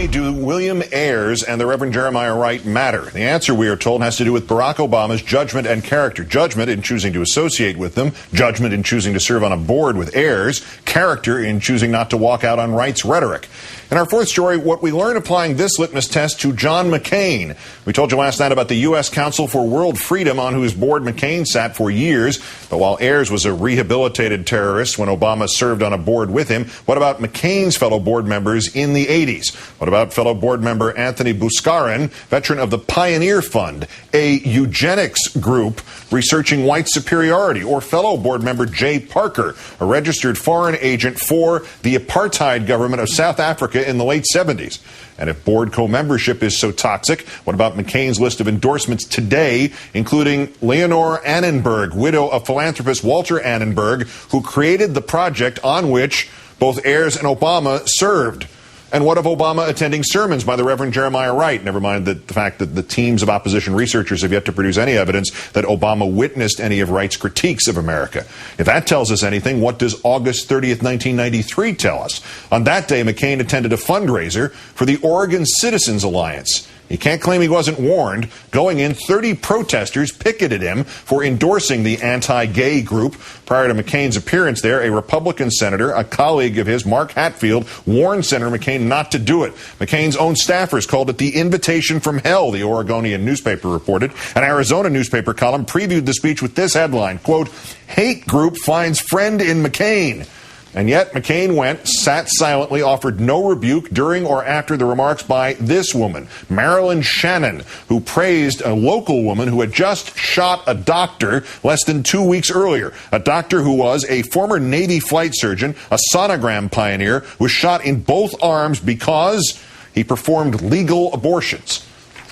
Why do William Ayers and the Reverend Jeremiah Wright matter? The answer, we are told, has to do with Barack Obama's judgment and character. Judgment in choosing to associate with them, judgment in choosing to serve on a board with Ayers, character in choosing not to walk out on Wright's rhetoric. In our fourth story, what we learn applying this litmus test to John McCain. We told you last night about the U.S. Council for World Freedom, on whose board McCain sat for years. But while Ayers was a rehabilitated terrorist when Obama served on a board with him, what about McCain's fellow board members in the 80s? What about fellow board member Anthony Buscarin, veteran of the Pioneer Fund, a eugenics group researching white superiority, or fellow board member Jay Parker, a registered foreign agent for the apartheid government of South Africa in the late 70s? And if board co-membership is so toxic, what about McCain's list of endorsements today, including Leonore Annenberg, widow of philanthropist Walter Annenberg, who created the project on which both Ayers and Obama served? And what of Obama attending sermons by the Reverend Jeremiah Wright? Never mind the fact that the teams of opposition researchers have yet to produce any evidence that Obama witnessed any of Wright's critiques of America. If that tells us anything, what does August 30th, 1993 tell us? On that day, McCain attended a fundraiser for the Oregon Citizens Alliance. He can't claim he wasn't warned. Going in, 30 protesters picketed him for endorsing the anti-gay group. Prior to McCain's appearance there, a Republican senator, a colleague of his, Mark Hatfield, warned Senator McCain not to do it. McCain's own staffers called it the invitation from hell, the Oregonian newspaper reported. An Arizona newspaper column previewed the speech with this headline, quote, "Hate group finds friend in McCain." And yet McCain went, sat silently, offered no rebuke during or after the remarks by this woman, Marilyn Shannon, who praised a local woman who had just shot a doctor less than 2 weeks earlier. A doctor who was a former Navy flight surgeon, a sonogram pioneer, was shot in both arms because he performed legal abortions.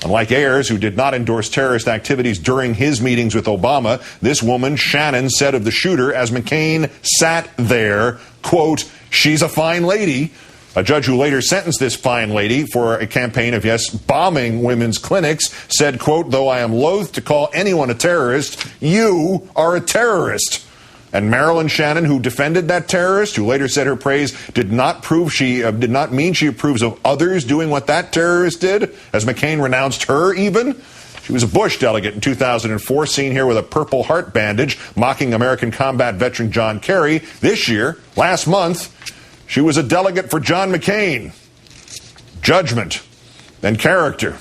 Unlike Ayers, who did not endorse terrorist activities during his meetings with Obama, this woman, Shannon, said of the shooter as McCain sat there, quote, "She's a fine lady." A judge who later sentenced this fine lady for a campaign of, yes, bombing women's clinics said, quote, "Though I am loath to call anyone a terrorist, you are a terrorist." And Marilyn Shannon, who defended that terrorist, who later said her praise did not mean she approves of others doing what that terrorist did, as McCain renounced her even. She was a Bush delegate in 2004, seen here with a Purple Heart bandage, mocking American combat veteran John Kerry. This year, last month, she was a delegate for John McCain. Judgment and character.